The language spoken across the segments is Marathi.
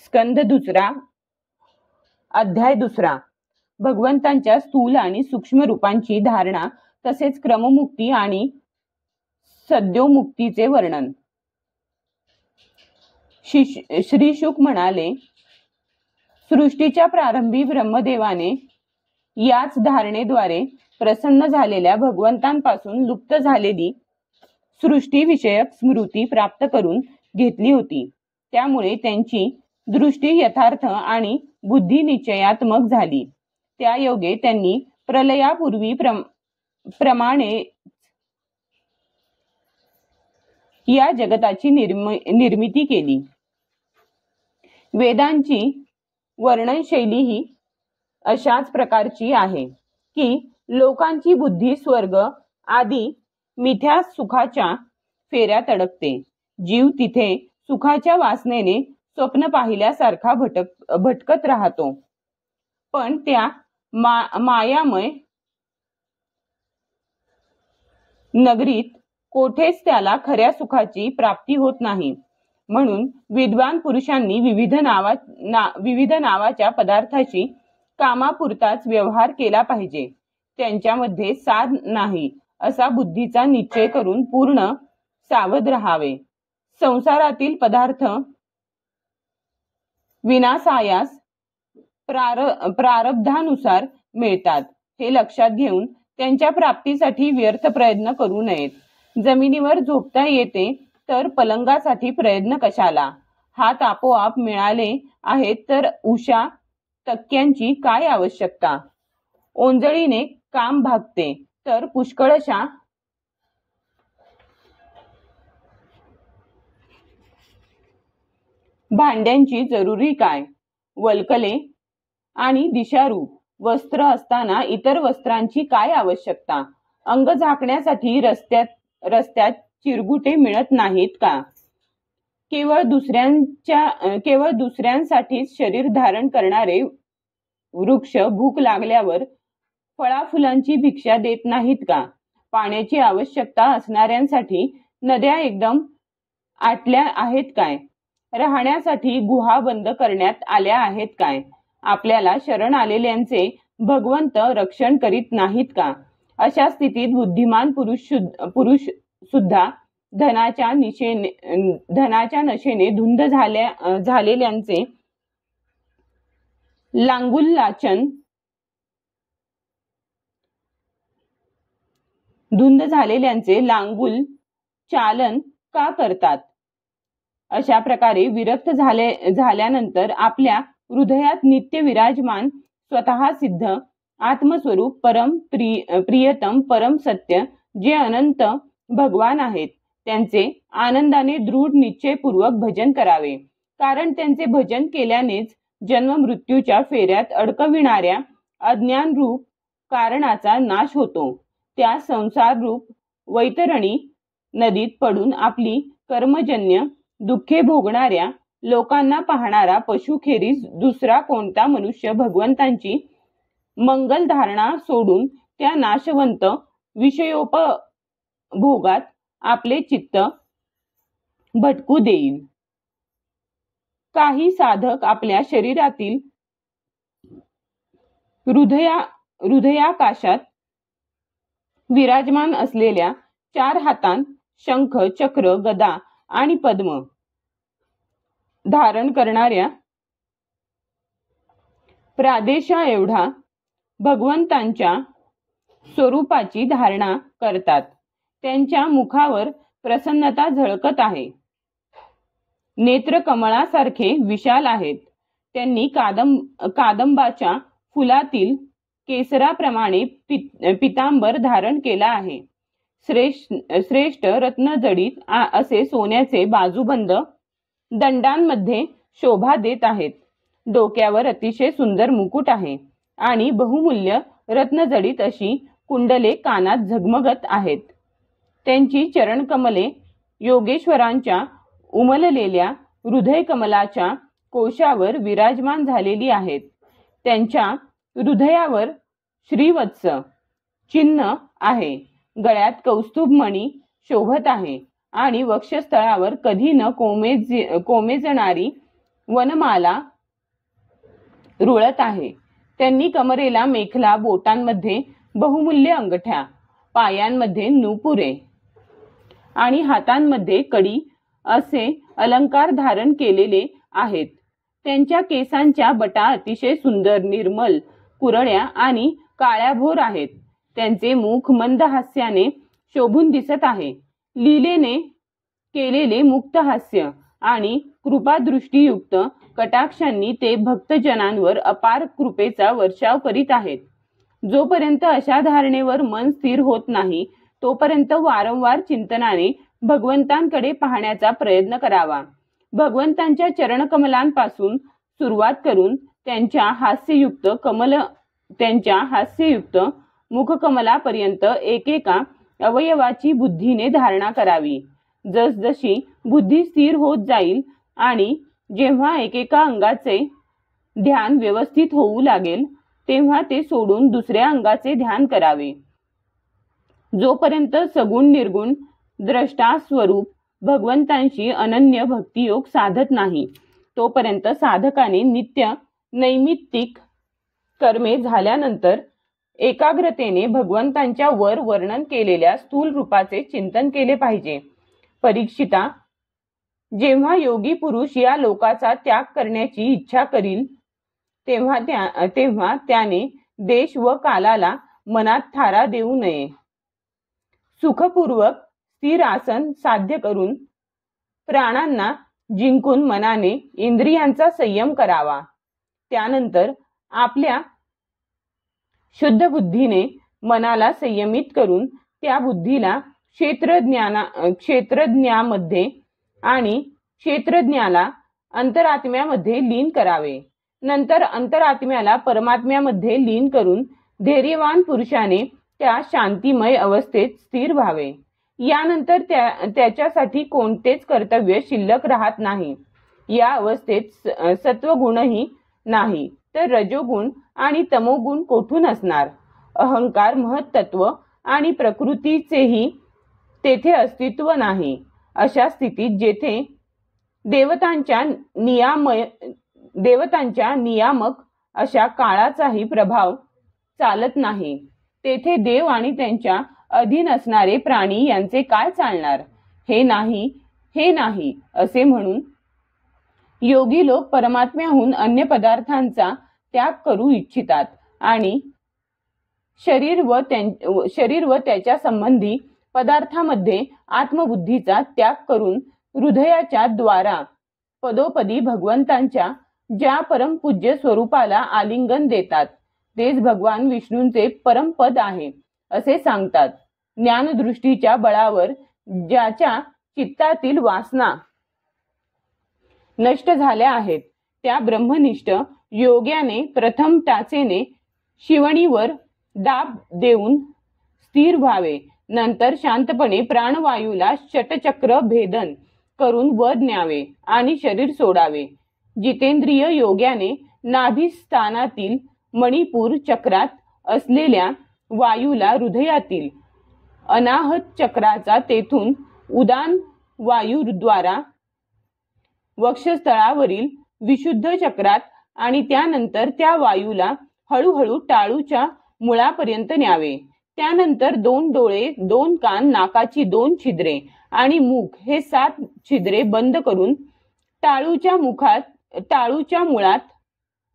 स्कंद दुसरा, अध्याय दुसरा. भगवंतांच्या स्थूल आणि सूक्ष्म रूपांची धारणा तसेच क्रममुक्ती आणि सद्योमुक्तीचे वर्णन. श्री शुक म्हणाले, सृष्टीच्या प्रारंभी ब्रह्मदेवाने याच धारणेद्वारे प्रसन्न झालेल्या भगवंतांपासून लुप्त झालेली सृष्टीविषयक स्मृती प्राप्त करून घेतली होती. त्यामुळे त्यांची दृष्टी यथार्थ आणि बुद्धी निश्चयात्मक झाली. त्या योगे त्यांनी प्रलयापूर्वी प्रमाणे या जगताची निर्मिती केली. वेदांची वर्णनशैली ही अशाच प्रकारची आहे की लोकांची बुद्धी स्वर्ग आदी मिथ्या सुखाच्या फेऱ्यात अडकते. जीव तिथे सुखाच्या वासनेने स्वप्न पाहिल्यासारखा भटकत राहतो. पण त्या मायामय नगरीत कोठेच त्याला खऱ्या सुखाची प्राप्ती होत नाही. म्हणून विद्वान पुरुषांनी विविध नावाच्या पदार्थाशी कामापुरताच व्यवहार केला पाहिजे. त्यांच्यामध्ये साध नाही असा बुद्धीचा निश्चय करून पूर्ण सावध राहावे. संसारातील पदार्थ विनासायास प्रारब्धानुसार मिळतात हे लक्षात घेऊन त्यांच्या प्राप्तीसाठी व्यर्थ प्रयत्न करू नयेत. जमिनीवर झोपता येते तर पलंगासाठी प्रयत्न कशाला? हात आपोआप मिळाले आहेत तर उषा तक्क्यांची काय आवश्यकता? ओंजळीने काम भागते तर पुष्कळशा भांड्यांची जरुरी काय? वल्कले आणि दिशारूप वस्त्र असताना इतर वस्त्रांची काय आवश्यकता? अंग झाकण्यासाठी रस्त्यात चिरगुटे मिळत नाहीत का? केवळ दुसऱ्यांसाठीच शरीर धारण करणारे वृक्ष भूक लागल्यावर फळाफुलांची भिक्षा देत नाहीत का? पाण्याची आवश्यकता असणाऱ्यांसाठी नद्या एकदम आटल्या आहेत काय? राहण्यासाठी गुहा बंद करण्यात आल्या आहेत काय? आपल्याला शरण आलेल्यांचे भगवंत रक्षण करीत नाहीत का? अशा स्थितीत बुद्धिमान पुरुष सुद्धा धनाच्या नशेने धुंद झालेल्यांचे लांगुल चालन का करतात? अशा प्रकारे विरक्त झाल्यानंतर आपल्या हृदयात नित्य विराजमान स्वतः सिद्ध आत्मस्वरूप परम प्रियतम परम सत्य जे अनंत भगवान आहेत त्यांचे आनंदाने दृढ निश्चयपूर्वक भजन करावे. कारण त्यांचे भजन केल्यानेच जन्म मृत्यूच्या फेऱ्यात अडकविणाऱ्या अज्ञान रूप कारणाचा नाश होतो. त्या संसार रूप वैतरणी नदीत पडून आपली कर्मजन्य दुःखे भोगणाऱ्या लोकांना पाहणारा पशुखेरीज दुसरा कोणता मनुष्य भगवंतांची मंगल धारणा सोडून त्या नाशवंत विषयोपभोगात आपले चित्त भटकू देईल? काही साधक आपल्या शरीरातील हृदयाकाशात विराजमान असलेल्या 4 हातांत शंख, चक्र, गदा आणि पद्म धारण करणाऱ्या प्रादेशा एवढा भगवंतांच्या स्वरूपाची धारणा करतात. त्यांच्या मुखावर प्रसन्नता झळकत आहे. नेत्र कमळासारखे विशाल आहेत. त्यांनी कादंबाच्या फुलातील केसराप्रमाणे पितांबर धारण केला आहे. श्रेष्ठ रत्नजडित असे सोन्याचे बाजूबंद दंडांमध्ये शोभा देत आहेत. डोक्यावर अतिशय सुंदर मुकुट आहे आणि बहुमूल्य रत्नजडित अशी कुंडले कानात झगमगत आहेत. त्यांची चरणकमले योगेश्वरांच्या उमललेल्या हृदय कमलाच्या कोशावर विराजमान झालेली आहेत. त्यांच्या हृदयावर श्रीवत्स चिन्ह आहे. गळ्यात कौस्तुभ मणी शोभत आहे आणि वक्षस्थळावर कधी न कोमेजणारी वनमाला रुळत आहे. त्यांनी कमरेला मेखला, बोटांमध्ये बहुमूल्य अंगठ्या, पायांमध्ये नुपुरे आणि हातांमध्ये कडी असे अलंकार धारण केलेले आहेत. त्यांच्या केसांच्या बटा अतिशय सुंदर, निर्मल, कुरळ्या आणि काळ्याभोर आहेत. त्यांचे मुख मंद हास्याने शोभून दिसत आहे. लीलेने केलेले मुक्त हास्य आणि कृपादृष्टीयुक्त कटाक्षांनी ते भक्तजनांवर अपार कृपेचा वर्षाव करीत आहेत. जोपर्यंत अशा धारणेवर मन स्थिर होत नाही तोपर्यंत वारंवार चिंतनाने भगवंतांकडे पाहण्याचा प्रयत्न करावा. भगवंतांच्या चरणकमलांपासून सुरुवात करून त्यांच्या हास्ययुक्त मुखकमलापर्यंत एकेका अवयवाची बुद्धीने धारणा करावी. जसजशी बुद्धी स्थिर होत जाईल आणि जेव्हा एकेका अंगाचे ध्यान व्यवस्थित होऊ लागेल तेव्हा ते सोडून दुसऱ्या अंगाचे ध्यान करावे. जोपर्यंत सगुण निर्गुण द्रष्टा स्वरूप भगवंतांशी अनन्य भक्तियोग साधत नाही तोपर्यंत साधकाने नित्य नैमित्तिक कर्मे झाल्यानंतर एकाग्रतेने भगवंतांच्या वर वर्णन केलेल्या स्थूल रूपाचे चिंतन केले पाहिजे. परीक्षिता, जेव्हा योगी पुरुष या लोकाचा त्याग करण्याची इच्छा करील तेव्हा त्याने देश व कालाला मनात थारा देऊ नये. सुखपूर्वक स्थिर आसन साध्य करून प्राणांना जिंकून मनाने इंद्रियांचा संयम करावा. त्यानंतर आपल्या शुद्ध बुद्धीने मनाला संयमित करून त्या बुद्धीला क्षेत्रज्ञामध्ये आणि क्षेत्रज्ञाला अंतरात्म्यामध्ये लीन करावे. नंतर अंतरात्म्याला परमात्म्यामध्ये लीन करून धैर्यवान पुरुषाने त्या शांतिमय अवस्थेत स्थिर व्हावे. यानंतर त्याच्यासाठी कोणतेच कर्तव्य शिल्लक राहत नाही. या अवस्थेत सत्वगुणही नाही तर रजोगुण आणि तमोगुण कोठून असणार? अहंकार, महत्त्व आणि प्रकृतीचेही तेथे अस्तित्व नाही. अशा स्थितीत जेथे देवतांच्या नियामक अशा काळाचाही प्रभाव चालत नाही तेथे देव आणि त्यांच्या अधीन असणारे प्राणी यांचे काय चालणार? हे नाही असे म्हणून योगी लोक परमात्म्याहून अन्य पदार्थांचा त्याग करू इच्छितात आणि शरीर व त्याच्या संबंधी पदार्थामध्ये आत्मबुद्धीचा त्याग करून हृदयाच्या द्वारा पदोपदी भगवंतांच्या ज्या परमपूज्य स्वरूपाला आलिंगन देतात तेच भगवान विष्णूंचे परमपद आहे असे सांगतात. ज्ञानदृष्टीच्या बळावर ज्याच्या चित्तातील वासना नष्ट झाल्या आहेत त्या ब्रह्मनिष्ठ योग्याने प्रथम टाचेने शिवणीवर दाब देऊन स्थिर व्हावे. नंतर शांतपणे प्राणवायूला षटचक्र भेदन करून वर न्यावे आणि शरीर सोडावे. जितेंद्रिय योग्याने नाभिस्थानातील मणिपूर चक्रात असलेल्या वायूला हृदयातील अनाहत चक्राचा तेथून उदान वायूद्वारा वक्षस्थळावरील विशुद्ध चक्रात आणि त्यानंतर त्या वायूला हळूहळू टाळूच्या मुळापर्यंत न्यावे. त्यानंतर 2 डोळे, 2 कान, नाकाची 2 छिद्रे आणि मुख हे 7 छिद्रे बंद करून टाळूच्या मुळात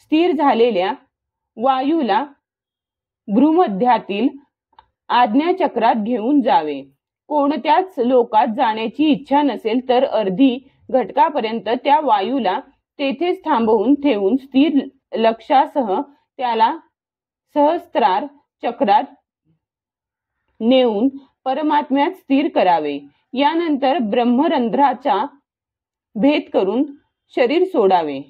स्थिर झालेल्या वायूला भ्रूमध्यातील आज्ञाचक्रात घेऊन जावे. कोणत्याच लोकात जाण्याची इच्छा नसेल तर अर्धी घटकापर्यंत त्या वायूला तेथेच थांबवून ठेवून स्थिर लक्षासह त्याला सहस्त्रार चक्रात नेऊन परमात्म्यात स्थिर करावे. यानंतर ब्रह्मरंध्राचा भेद करून शरीर सोडावे.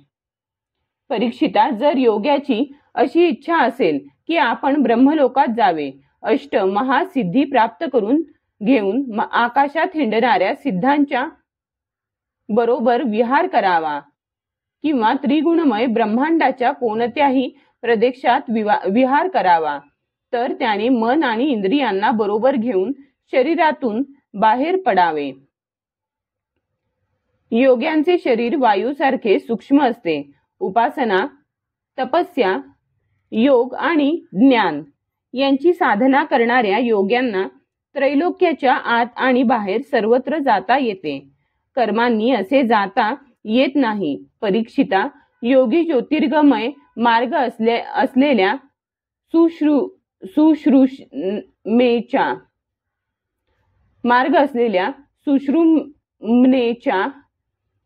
परीक्षिता, जर योग्याची अशी इच्छा असेल की आपण ब्रह्मलोकात जावे, अष्ट महासिद्धी प्राप्त करून घेऊन आकाशात हिंडणाऱ्या सिद्धांच्या बरोबर विहार करावा किंवा त्रिगुणमय ब्रह्मांडाच्या कोणत्याही प्रदेशात विहार करावा तर त्याने मन आणि इंद्रियांना बरोबर घेऊन शरीरातून बाहेर पडावे. योग्यांचे शरीर वायूसारखे सूक्ष्म असते. उपासना, तपस्या, योग आणि ज्ञान यांची साधना करणाऱ्या योग्यांना त्रैलोक्याच्या आत आणि बाहेर सर्वत्र जाता येते. कर्मांनी असे जाता येत नाही. परीक्षिता, योगी ज्योतिर्गमय मार्ग असलेल्या सुश्रुमनेच्या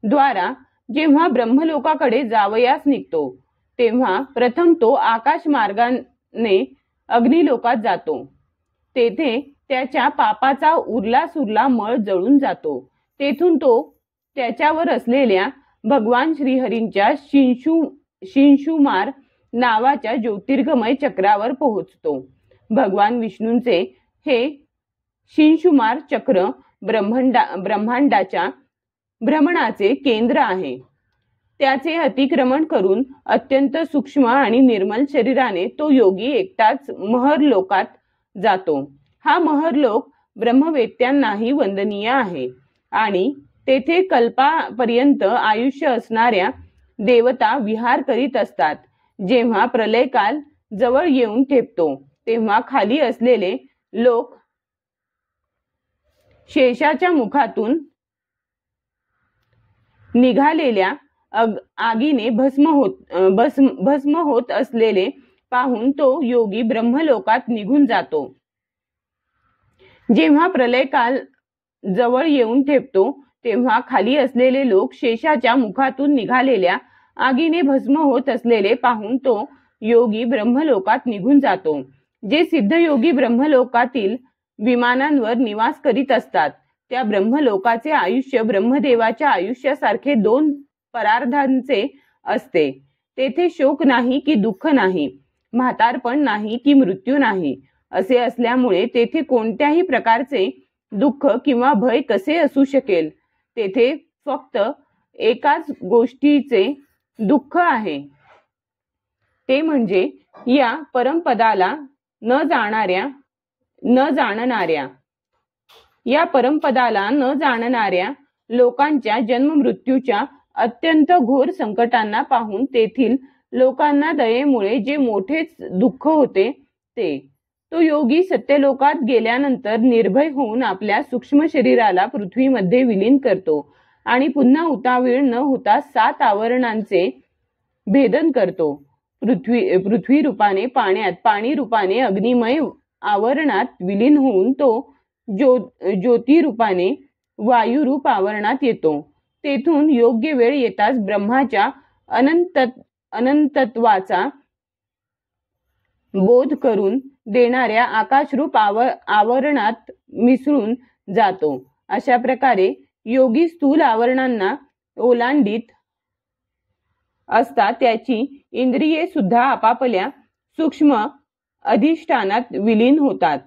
द्वारा जेव्हा ब्रह्मलोकाकडे जावयास निघतो तेव्हा प्रथम तो आकाश मार्गाने अग्निलोकात जातो. तेथे त्याच्या पापाचा उरला सुरला मळ जळून जातो. तेथून तो त्याच्यावर असलेल्या भगवान श्रीहरींच्या शिंशुमार नावाच्या ज्योतिर्गमय चक्रावर पोहोचतो. भगवान विष्णूंचे हे शिंशुमार चक्र ब्रह्मांडाच्या भ्रमणाचे केंद्र आहे. त्याचे अतिक्रमण करून अत्यंत सूक्ष्म आणि निर्मल शरीराने तो योगी एकटाच महरलोकात जातो. हा महरलोक ब्रह्मवेत्यांनाही वंदनीय आहे आणि तेथे कल्पापर्यंत आयुष्य असणाऱ्या देवता विहार करीत असतात. जेव्हा प्रलयकाल जवळ येऊन ठेपतो तेव्हा खाली असलेले लोक शेषाच्या मुखातून निघालेल्या आगीने भस्म होत असलेले पाहून तो योगी ब्रह्मलोकात निघून जातो. जेव्हा प्रलयकाल जवळ येऊन ठेपतो तेव्हा खाली असलेले लोक शेषाच्या मुखातून निघालेल्या आगीने भस्म होत असलेले पाहून तो योगी ब्रह्मलोकात निघून जातो. जे सिद्ध योगी ब्रह्मलोकातील विमानांवर निवास करीत असतात त्या ब्रह्मलोकाचे आयुष्य ब्रह्मदेवाच्या आयुष्यासारखे 2 परार्धांचे असते. तेथे शोक नाही की दुःख नाही, म्हातारपण नाही की मृत्यू नाही. असे असल्यामुळे तेथे कोणत्याही प्रकारचे दुःख किंवा भय कसे असू शकेल. तेथे फक्त एकाच गोष्टीचे दुःख आहे, ते म्हणजे या परमपदाला न जाणणाऱ्या लोकांच्या जन्म मृत्यूच्या अत्यंत घोर संकटांना पाहून तेथील लोकांना दयेमुळे जे मोठेच दुःख होते ते. तो योगी सत्यलोकात गेल्यानंतर निर्भय होऊन आपल्या सूक्ष्म शरीराला पृथ्वीमध्ये विलीन करतो आणि पुन्हा उतावीळ न होता 7 आवरणांचे भेदन करतो. पृथ्वी रूपाने पाण्यात, पाणी रूपाने अग्निमय आवरणात विलीन होऊन तो ज्योती रूपाने वायुरूप आवरणात येतो. तेथून योग्य वेळ येताच ब्रह्माच्या अनंतत्वाचा बोध करून देणाऱ्या आकाशरूप आवरणात मिसळून जातो. अशा प्रकारे योगी स्थूल आवरणांना ओलांडीत असता त्याची इंद्रिये सुद्धा आपापल्या सूक्ष्म अधिष्ठानात विलीन होतात.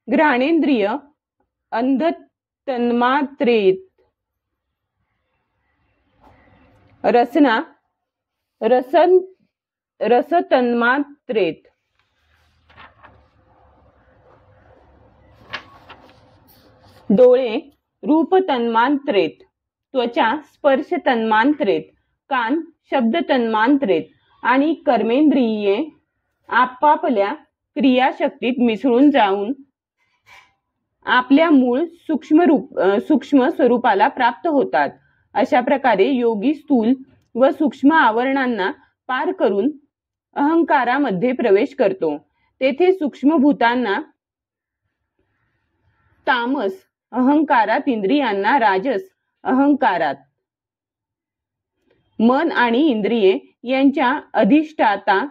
घ्राणेंद्रिय अंध तन्मात्रेत, रस तन्मात्रेत, डोळे रूप तन्मात्रेत, त्वचा स्पर्श तन्मात्रेत, कान शब्द तन्मात्रेत आणि कर्मेंद्रिये आपापल्या क्रियाशक्तीत मिसळून जाऊन आपल्या मूळ सूक्ष्म स्वरूपाला प्राप्त होतात. अशा प्रकारे योगी स्थूल व सूक्ष्म आवरणांना पार करून अहंकारामध्ये प्रवेश करतो. तेथे सूक्ष्म भूतांना तामस अहंकारात, इंद्रियांना राजस अहंकारात, मन आणि इंद्रिये यांच्या अधिष्ठाता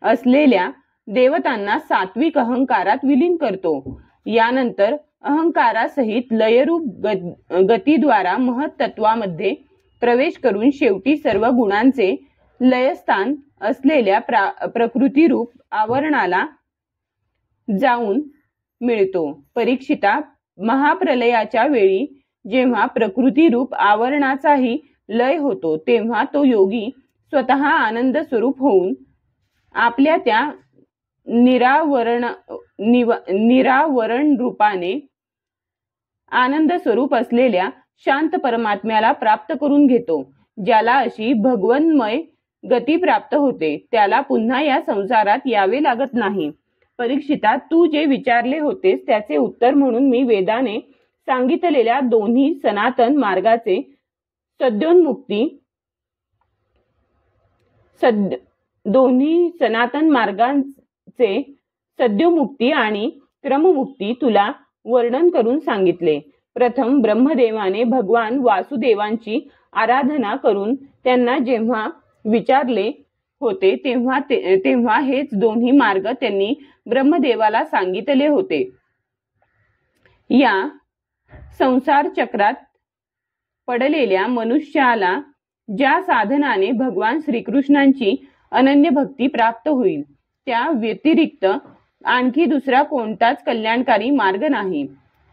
असलेल्या देवतांना सात्विक अहंकारात विलीन करतो. यानंतर अहंकारासहित लयरूप गतीद्वारा महत्त्वामध्ये प्रवेश करून शेवटी सर्व गुणांचे लयस्थान असलेल्या प्रकृतीरूप आवरणाला जाऊन मिळतो. परीक्षिता, महाप्रलयाच्या वेळी जेव्हा प्रकृतीरूप आवरणाचाही लय होतो तेव्हा तो योगी स्वतः आनंद स्वरूप होऊन आपल्या त्या निरावरण रूपाने आनंद स्वरूप असलेल्या शांत परमात्म्याला प्राप्त करून घेतो. ज्याला अशी भगवन्मय गती प्राप्त होते त्याला पुन्हा या संसारात यावे लागत नाही. परीक्षिता, तू जे विचारले होतेस त्याचे उत्तर म्हणून मी वेदाने सांगितलेल्या दोन्ही सनातन मार्गाचे दोन्ही सनातन मार्गांचे सद्योमुक्ती आणि क्रममुक्ती तुला वर्णन करून सांगितले. प्रथम ब्रह्मदेवाने भगवान वासुदेवांची आराधना करून त्यांना जेव्हा विचारले होते तेव्हा हेच दोन्ही मार्ग त्यांनी ब्रह्मदेवाला सांगितले होते. या संसार चक्रात पडलेल्या मनुष्याला ज्या साधनाने भगवान श्रीकृष्णांची अनन्य भक्ती प्राप्त होईल त्या व्यतिरिक्त आणखी दुसरा कोणताच कल्याणकारी मार्ग नाही.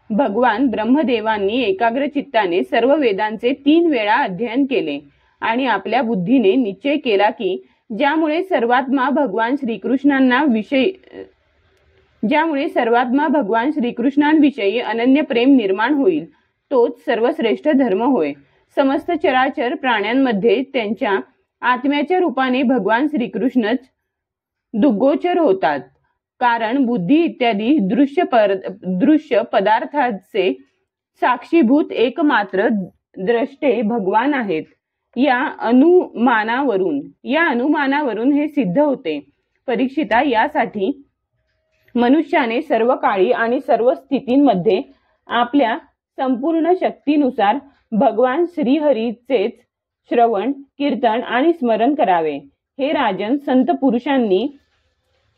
भगवान ब्रह्मदेवांनी एकाग्र चित्ताने सर्व वेदांचे 3 वेळा अध्ययन केले आणि आपल्या बुद्धीने निश्चय केला की ज्यामुळे सर्वात्मा भगवान श्रीकृष्णांविषयी अनन्य प्रेम निर्माण होईल तोच सर्वश्रेष्ठ धर्म होय. समस्त चराचर प्राण्यांमध्ये त्यांच्या आत्म्याच्या रूपाने भगवान श्रीकृष्णच दुग्गोचर होतात. कारण बुद्धी इत्यादी दृश्य पदार्थाचे साक्षीभूत एकमात्र द्रष्टे भगवान आहेत. या अनुमानावरून हे सिद्ध होते. परीक्षिता, यासाठी मनुष्याने सर्व काळी आणि सर्व स्थितींमध्ये आपल्या संपूर्ण शक्तीनुसार भगवान श्रीहरीचेच श्रवण, कीर्तन आणि स्मरण करावे. हे राजन, संत पुरुषांनी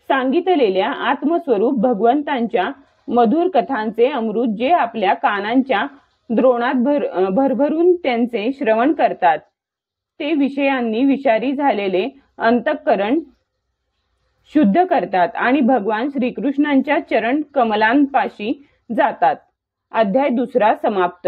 सांगितलेल्या आत्मस्वरूप भगवंतांच्या मधुर कथांचे अमृत जे आपल्या कानांच्या द्रोणात भरभरून त्यांचे श्रवण करतात ते विषयांनी विषारी झालेले अंतःकरण शुद्ध करतात आणि भगवान श्रीकृष्णांच्या चरण कमलांपाशी जातात. अध्याय 2 समाप्त.